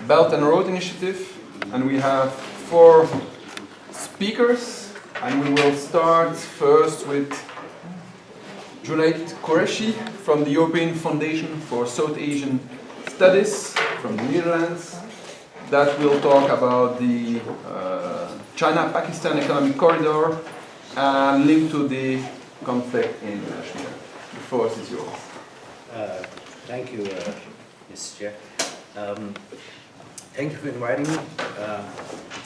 Belt and Road Initiative, and we have 4 speakers, and we will start first with Junaid Qureshi from the European Foundation for South Asian Studies from the Netherlands, that will talk about the China-Pakistan economic corridor and linked to the conflict in Kashmir. The floor is yours. Thank you, Mr. Chair. Thank you for inviting me.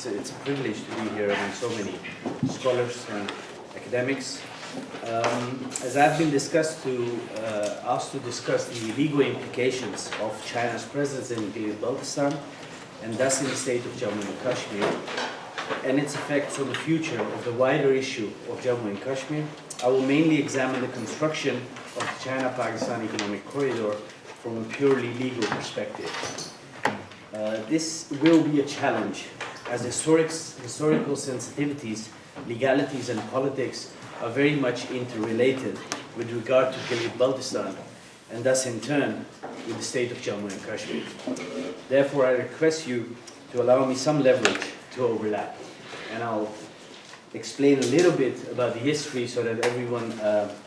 It's a privilege to be here among so many scholars and academics. As I've been asked to discuss the legal implications of China's presence in Gilgit Baltistan and thus in the state of Jammu and Kashmir, and its effects on the future of the wider issue of Jammu and Kashmir, I will mainly examine the construction of the China-Pakistan economic corridor from a purely legal perspective. This will be a challenge, as historical sensitivities, legalities and politics are very much interrelated with regard to Gilgit Baltistan, and thus in turn with the state of Jammu and Kashmir. Therefore, I request you to allow me some leverage to overlap, and I'll explain a little bit about the history so that everyone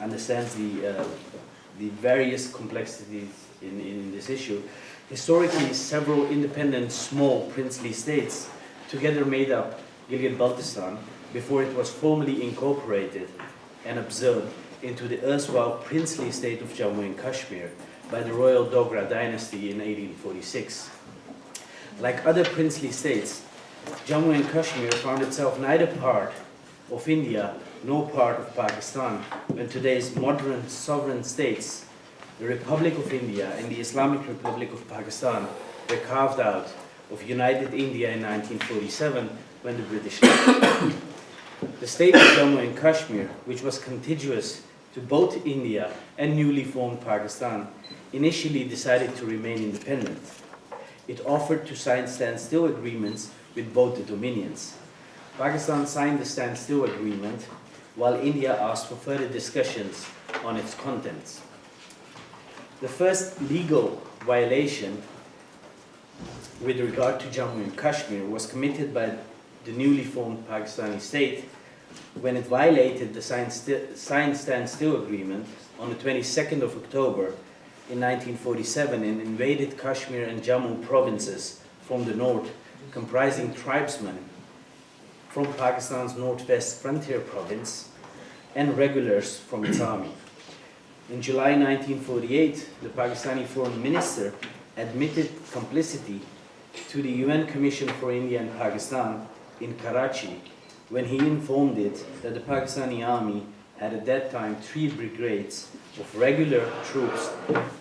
understands the various complexities in this issue. Historically, several independent small princely states together made up Gilgit Baltistan before it was formally incorporated and absorbed into the erstwhile princely state of Jammu and Kashmir by the royal Dogra dynasty in 1846. Like other princely states, Jammu and Kashmir found itself neither part of India nor part of Pakistan when today's modern sovereign states, the Republic of India and the Islamic Republic of Pakistan, were carved out of united India in 1947 when the British left. The state of Jammu and Kashmir, which was contiguous to both India and newly formed Pakistan, initially decided to remain independent. It offered to sign standstill agreements with both the dominions. Pakistan signed the standstill agreement, while India asked for further discussions on its contents. The first legal violation with regard to Jammu and Kashmir was committed by the newly formed Pakistani state when it violated the signed standstill agreement on the 22nd of October in 1947 and invaded Kashmir and Jammu provinces from the north, comprising tribesmen from Pakistan's northwest frontier province and regulars from its army. In July 1948, the Pakistani foreign minister admitted complicity to the UN Commission for India and Pakistan in Karachi when he informed it that the Pakistani army had at that time 3 brigades of regular troops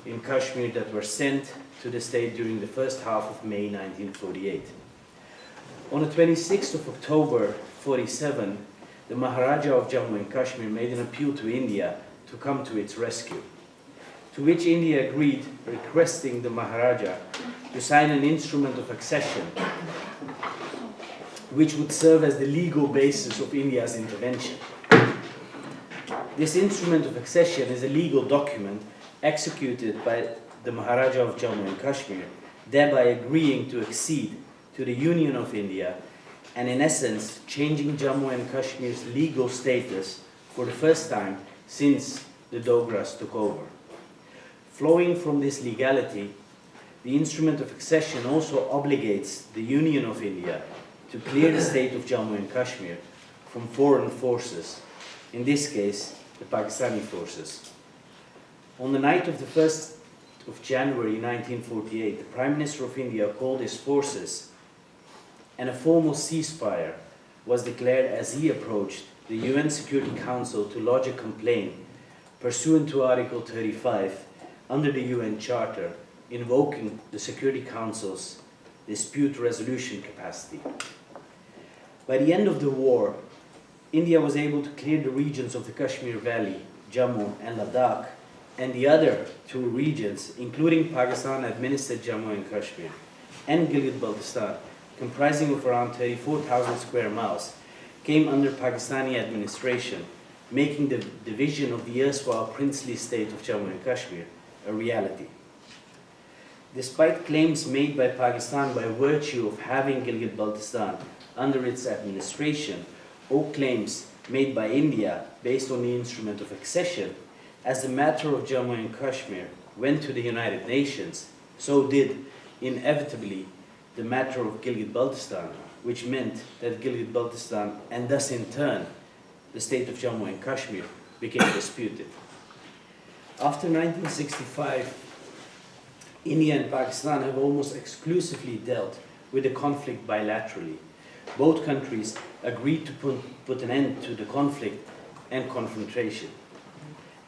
in Kashmir that were sent to the state during the first half of May 1948. On the 26th of October 47, the Maharaja of Jammu and Kashmir made an appeal to India to come to its rescue, to which India agreed, requesting the Maharaja to sign an instrument of accession which would serve as the legal basis of India's intervention. This instrument of accession is a legal document executed by the Maharaja of Jammu and Kashmir, thereby agreeing to accede to the Union of India and in essence changing Jammu and Kashmir's legal status for the first time since the Dogras took over. Flowing from this legality, the instrument of accession also obligates the Union of India to clear the state of Jammu and Kashmir from foreign forces, in this case, the Pakistani forces. On the night of the 1st of January 1948, the Prime Minister of India called his forces and a formal ceasefire was declared as he approached the UN Security Council to lodge a complaint pursuant to Article 35 under the UN Charter, invoking the Security Council's dispute resolution capacity. By the end of the war, India was able to clear the regions of the Kashmir Valley, Jammu and Ladakh, and the other 2 regions, including Pakistan-administered Jammu and Kashmir and Gilgit Baltistan, comprising of around 34,000 square miles, came under Pakistani administration, making the division of the erstwhile princely state of Jammu and Kashmir a reality. Despite claims made by Pakistan by virtue of having Gilgit Baltistan under its administration, or claims made by India based on the instrument of accession, as the matter of Jammu and Kashmir went to the United Nations, so did inevitably the matter of Gilgit Baltistan, which meant that Gilgit Baltistan, and thus in turn the state of Jammu and Kashmir, became disputed. After 1965, India and Pakistan have almost exclusively dealt with the conflict bilaterally. Both countries agreed to put an end to the conflict and confrontation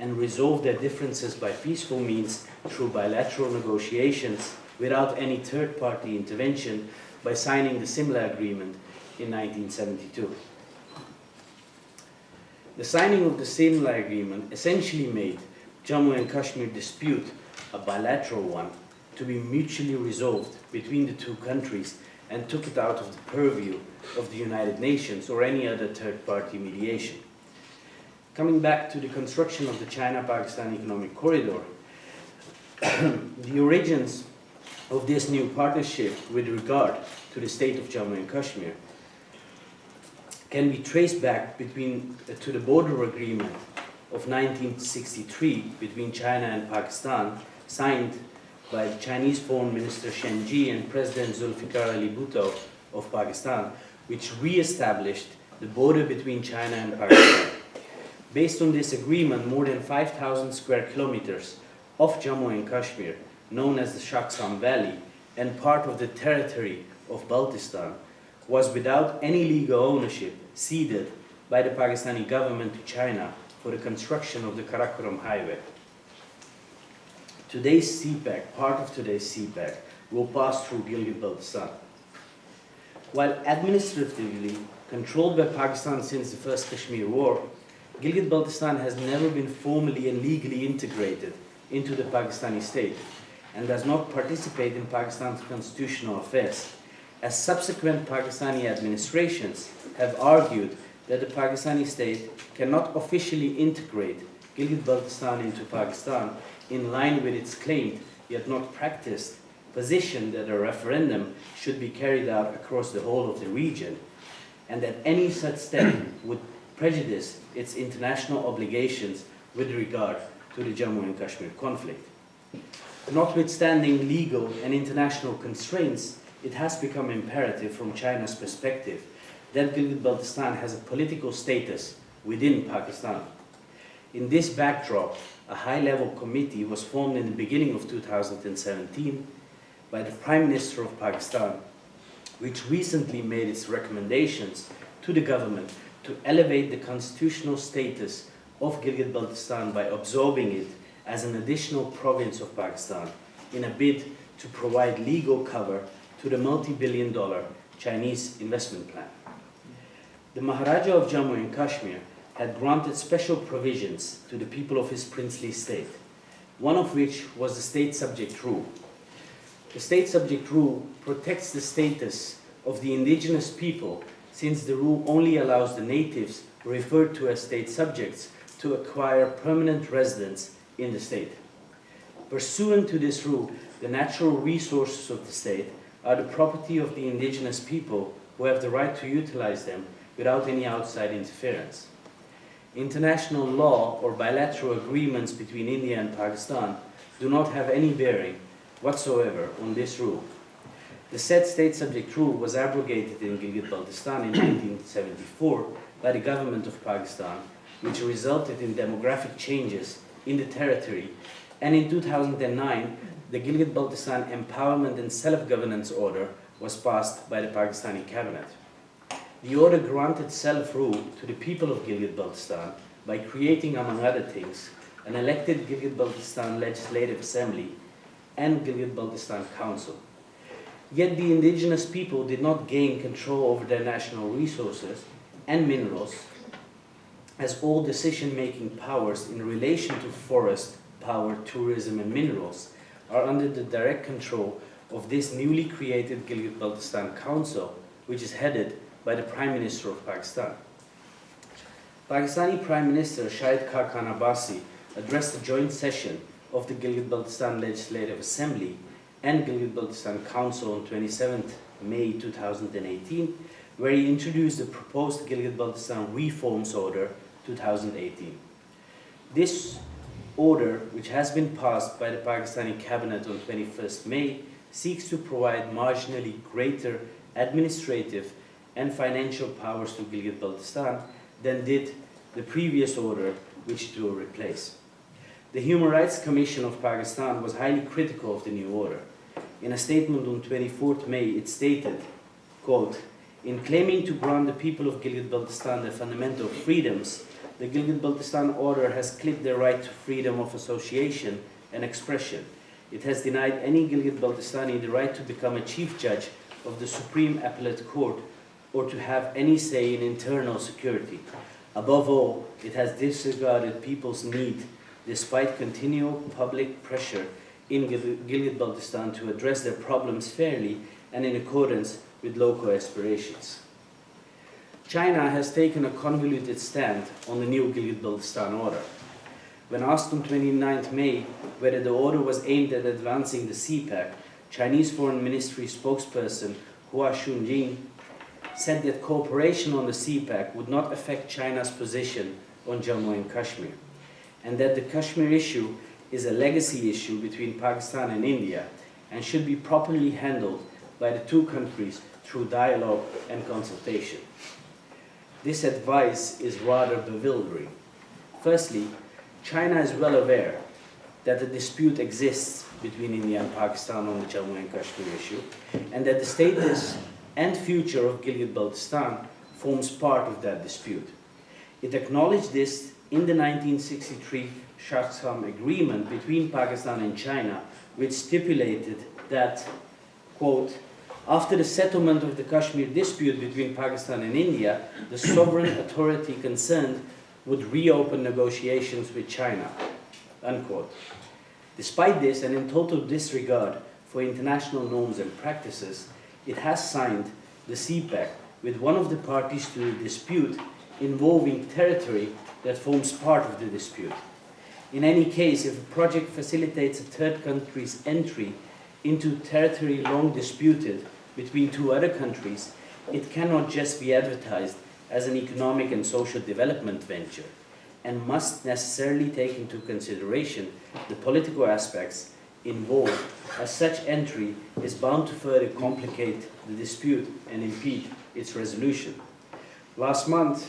and resolve their differences by peaceful means through bilateral negotiations without any third-party intervention by signing the Simla Agreement in 1972. The signing of the Simla Agreement essentially made Jammu and Kashmir dispute, a bilateral one, to be mutually resolved between the two countries and took it out of the purview of the United Nations or any other third-party mediation. Coming back to the construction of the China-Pakistan Economic Corridor, the origins of this new partnership with regard to the state of Jammu and Kashmir can be traced back to the border agreement of 1963 between China and Pakistan, signed by the Chinese Foreign Minister Shen Ji and President Zulfikar Ali Bhutto of Pakistan, which re-established the border between China and Pakistan. Based on this agreement, more than 5,000 square kilometers of Jammu and Kashmir, known as the Shaksam Valley, and part of the territory of Baltistan, was without any legal ownership ceded by the Pakistani government to China for the construction of the Karakoram Highway. Today's CPEC, part of today's CPEC, will pass through Gilgit Baltistan. While administratively controlled by Pakistan since the First Kashmir War, Gilgit Baltistan has never been formally and legally integrated into the Pakistani state and does not participate in Pakistan's constitutional affairs, as subsequent Pakistani administrations have argued that the Pakistani state cannot officially integrate Gilgit Baltistan into Pakistan in line with its claimed, yet not practiced, position that a referendum should be carried out across the whole of the region, and that any such step would prejudice its international obligations with regard to the Jammu and Kashmir conflict. Notwithstanding legal and international constraints, it has become imperative from China's perspective that Gilgit Baltistan has a political status within Pakistan. In this backdrop, a high-level committee was formed in the beginning of 2017 by the Prime Minister of Pakistan, which recently made its recommendations to the government to elevate the constitutional status of Gilgit Baltistan by absorbing it as an additional province of Pakistan in a bid to provide legal cover to the multi-billion-dollar Chinese investment plan. The Maharaja of Jammu and Kashmir had granted special provisions to the people of his princely state, one of which was the state subject rule. The state subject rule protects the status of the indigenous people, since the rule only allows the natives referred to as state subjects to acquire permanent residence in the state. Pursuant to this rule, the natural resources of the state are the property of the indigenous people who have the right to utilize them without any outside interference. International law or bilateral agreements between India and Pakistan do not have any bearing whatsoever on this rule. The said state subject rule was abrogated in Gilgit Baltistan in 1974 by the government of Pakistan, which resulted in demographic changes in the territory, and in 2009 the Gilgit Baltistan Empowerment and Self-Governance Order was passed by the Pakistani cabinet. The order granted self-rule to the people of Gilgit Baltistan by creating, among other things, an elected Gilgit Baltistan Legislative Assembly and Gilgit Baltistan Council. Yet the indigenous people did not gain control over their national resources and minerals, as all decision-making powers in relation to forest, power, tourism and minerals are under the direct control of this newly created Gilgit Baltistan Council, which is headed by the Prime Minister of Pakistan. Pakistani Prime Minister Shahid Khaqan Abbasi addressed the joint session of the Gilgit Baltistan Legislative Assembly and Gilgit Baltistan Council on 27th May 2018, where he introduced the proposed Gilgit Baltistan Reforms Order 2018. This order, which has been passed by the Pakistani cabinet on 21st May, seeks to provide marginally greater administrative and financial powers to Gilgit Baltistan than did the previous order, which it will replace. The Human Rights Commission of Pakistan was highly critical of the new order. In a statement on 24th May, it stated, quote, "In claiming to grant the people of Gilgit Baltistan their fundamental freedoms, the Gilgit Baltistan order has clipped their right to freedom of association and expression. It has denied any Gilgit Baltistani the right to become a chief judge of the Supreme Appellate Court or to have any say in internal security. Above all, it has disregarded people's need, despite continual public pressure in Gilgit Baltistan to address their problems fairly and in accordance with local aspirations." China has taken a convoluted stand on the new Gilgit Baltistan order. When asked on 29th May whether the order was aimed at advancing the CPEC, Chinese Foreign Ministry spokesperson Hua Chunying said that cooperation on the CPEC would not affect China's position on Jammu and Kashmir, and that the Kashmir issue is a legacy issue between Pakistan and India and should be properly handled by the two countries through dialogue and consultation. This advice is rather bewildering. Firstly, China is well aware that a dispute exists between India and Pakistan on the Jammu and Kashmir issue, and that the status and future of Gilgit Baltistan forms part of that dispute. It acknowledged this in the 1963 Shaksam Agreement between Pakistan and China, which stipulated that, quote, "After the settlement of the Kashmir dispute between Pakistan and India, the sovereign authority concerned would reopen negotiations with China," unquote. Despite this, and in total disregard for international norms and practices, it has signed the CPEC with one of the parties to the dispute involving territory that forms part of the dispute. In any case, if a project facilitates a third country's entry into territory long disputed between two other countries, it cannot just be advertised as an economic and social development venture, and must necessarily take into consideration the political aspects involved, as such entry is bound to further complicate the dispute and impede its resolution. Last month,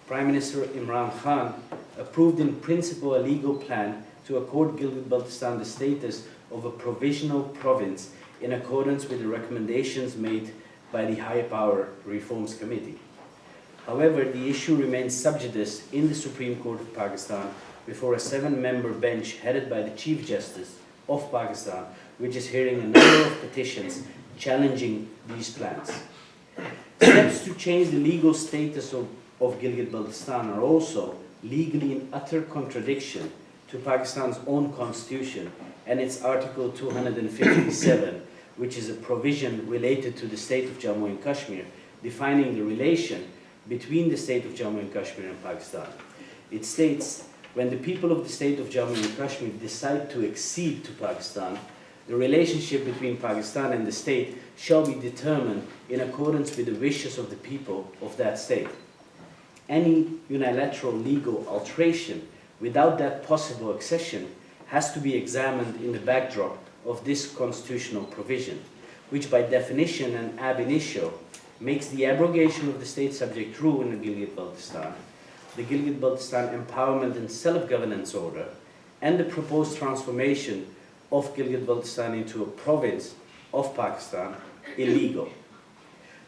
Prime Minister Imran Khan approved in principle a legal plan to accord Gilgit Baltistan the status of a provisional province in accordance with the recommendations made by the High Power Reforms Committee. However, the issue remains sub judice in the Supreme Court of Pakistan before a 7-member bench headed by the Chief Justice of Pakistan, which is hearing a number of petitions challenging these plans. Steps to change the legal status of Gilgit Baltistan are also legally in utter contradiction to Pakistan's own constitution and its Article 257, which is a provision related to the state of Jammu and Kashmir, defining the relation between the state of Jammu and Kashmir and Pakistan. It states, when the people of the state of Jammu and Kashmir decide to accede to Pakistan, the relationship between Pakistan and the state shall be determined in accordance with the wishes of the people of that state. Any unilateral legal alteration without that possible accession has to be examined in the backdrop of this constitutional provision, which by definition and ab initio makes the abrogation of the state subject rule in the Gilgit Baltistan, the Gilgit Baltistan Empowerment and Self-Governance Order, and the proposed transformation of Gilgit Baltistan into a province of Pakistan illegal.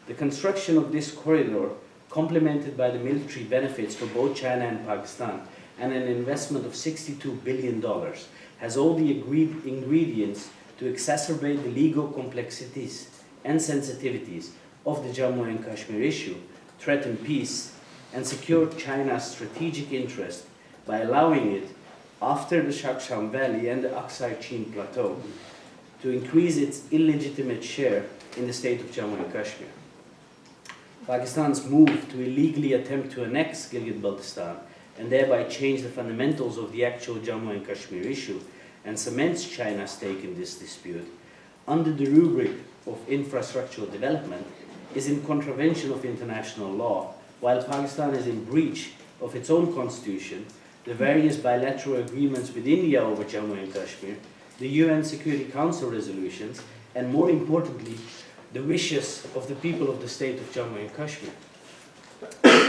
The construction of this corridor, complemented by the military benefits for both China and Pakistan, and an investment of $62 billion, has all the ingredients to exacerbate the legal complexities and sensitivities of the Jammu and Kashmir issue, threaten peace, and secure China's strategic interest by allowing it, after the Shaksam Valley and the Aksai Chin Plateau, to increase its illegitimate share in the state of Jammu and Kashmir. Pakistan's move to illegally attempt to annex Gilgit Baltistan and thereby change the fundamentals of the actual Jammu and Kashmir issue and cements China's stake in this dispute under the rubric of infrastructural development is in contravention of international law, while Pakistan is in breach of its own constitution, the various bilateral agreements with India over Jammu and Kashmir, the UN Security Council resolutions, and more importantly, the wishes of the people of the state of Jammu and Kashmir.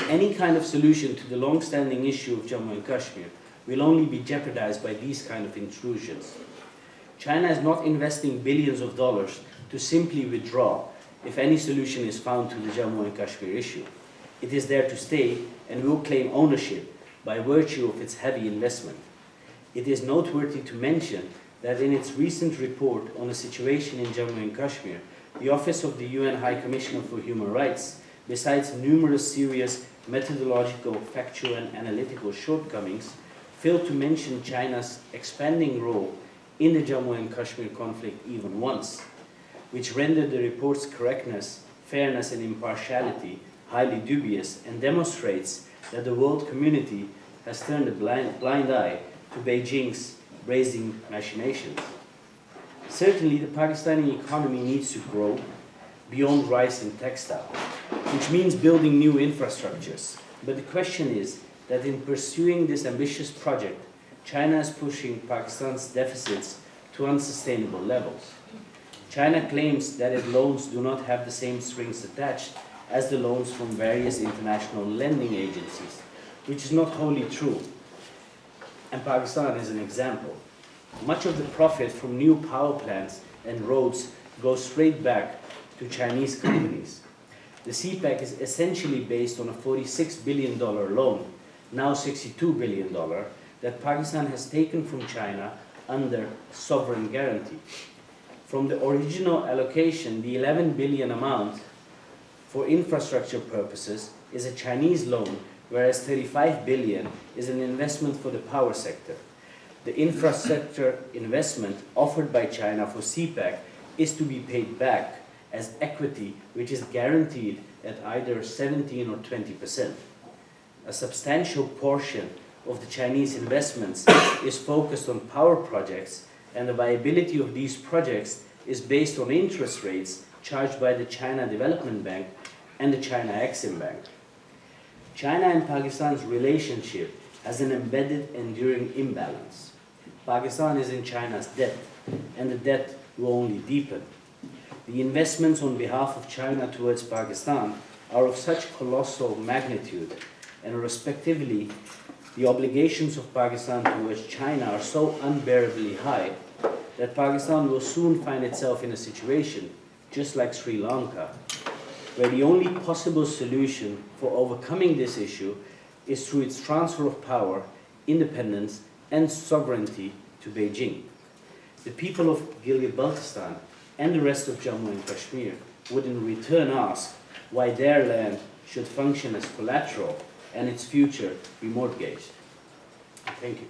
Any kind of solution to the long-standing issue of Jammu and Kashmir will only be jeopardized by these kind of intrusions. China is not investing billions of dollars to simply withdraw if any solution is found to the Jammu and Kashmir issue. It is there to stay and will claim ownership by virtue of its heavy investment. It is noteworthy to mention that in its recent report on the situation in Jammu and Kashmir, the Office of the UN High Commissioner for Human Rights, besides numerous serious methodological, factual and analytical shortcomings, failed to mention China's expanding role in the Jammu and Kashmir conflict even once, which rendered the report's correctness, fairness and impartiality highly dubious and demonstrates that the world community has turned a blind eye to Beijing's brazen machinations. Certainly, the Pakistani economy needs to grow beyond rice and textile, which means building new infrastructures. But the question is that in pursuing this ambitious project, China is pushing Pakistan's deficits to unsustainable levels. China claims that its loans do not have the same strings attached as the loans from various international lending agencies, which is not wholly true. And Pakistan is an example. Much of the profit from new power plants and roads goes straight back to Chinese companies. The CPEC is essentially based on a $46 billion loan, now $62 billion, that Pakistan has taken from China under sovereign guarantee. From the original allocation, the 11 billion amount for infrastructure purposes is a Chinese loan, whereas 35 billion is an investment for the power sector. The infrastructure investment offered by China for CPEC is to be paid back as equity, which is guaranteed at either 17 or 20%. A substantial portion of the Chinese investments is focused on power projects, and the viability of these projects is based on interest rates charged by the China Development Bank and the China Exim Bank. China and Pakistan's relationship has an embedded, enduring imbalance. Pakistan is in China's debt, and the debt will only deepen. The investments on behalf of China towards Pakistan are of such colossal magnitude, and respectively, the obligations of Pakistan towards China are so unbearably high that Pakistan will soon find itself in a situation, just like Sri Lanka, where the only possible solution for overcoming this issue is through its transfer of power, independence, and sovereignty to Beijing. The people of Gilgit Baltistan and the rest of Jammu and Kashmir would in return ask why their land should function as collateral and its future be mortgaged. Thank you.